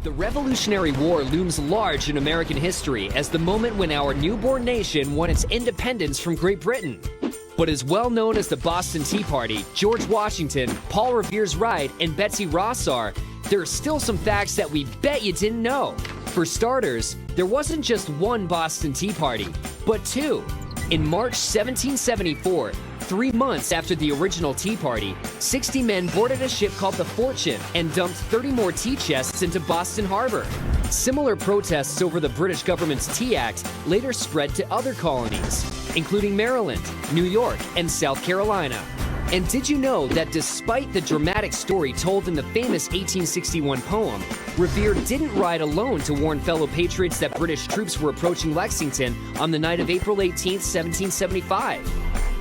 The Revolutionary War looms large in American history as the moment when our newborn nation won its independence from Great Britain. But as well known as the Boston Tea Party, George Washington, Paul Revere's Right, and Betsy Ross are, there are still some facts that we bet you didn't know. For starters, there wasn't just one Boston Tea Party, but two. In March 1774, 3 months after the original Tea Party, 60 men boarded a ship called the Fortune and dumped 30 more tea chests into Boston Harbor. Similar protests over the British government's Tea Act later spread to other colonies, including Maryland, New York, and South Carolina. And did you know that despite the dramatic story told in the famous 1861 poem, Revere didn't ride alone to warn fellow patriots that British troops were approaching Lexington on the night of April 18, 1775?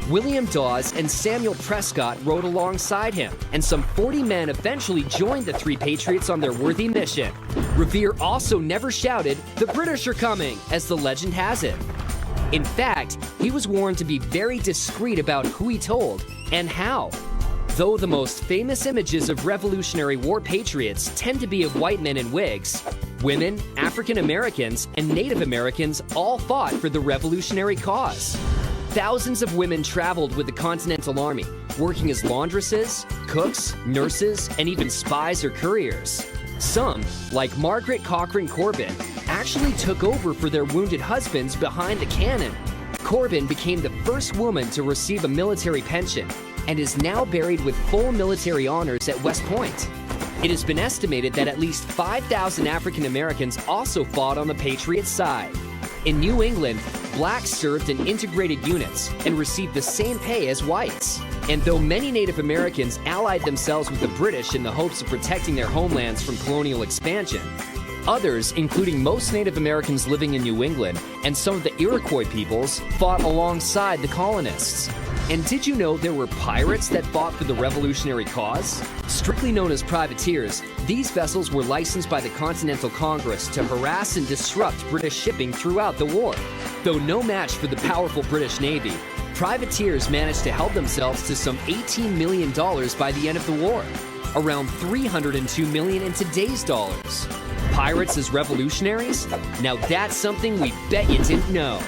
William Dawes and Samuel Prescott rode alongside him, and some 40 men eventually joined the three patriots on their worthy mission. Revere also never shouted, "The British are coming," as the legend has it. In fact, he was warned to be very discreet about who he told and how. Though the most famous images of Revolutionary War patriots tend to be of white men in wigs, women, African Americans, and Native Americans all fought for the revolutionary cause. Thousands of women traveled with the Continental Army, working as laundresses, cooks, nurses, and even spies or couriers. Some, like Margaret Cochrane Corbin, actually took over for their wounded husbands behind the cannon. Corbin became the first woman to receive a military pension and is now buried with full military honors at West Point. It has been estimated that at least 5,000 African Americans also fought on the Patriot side. In New England, blacks served in integrated units and received the same pay as whites. And though many Native Americans allied themselves with the British in the hopes of protecting their homelands from colonial expansion, others, including most Native Americans living in New England and some of the Iroquois peoples, fought alongside the colonists. And did you know there were pirates that fought for the revolutionary cause? Strictly known as privateers, these vessels were licensed by the Continental Congress to harass and disrupt British shipping throughout the war. Though no match for the powerful British Navy, privateers managed to help themselves to some $18 million by the end of the war, around $302 million in today's dollars. Pirates as revolutionaries? Now that's something we bet you didn't know.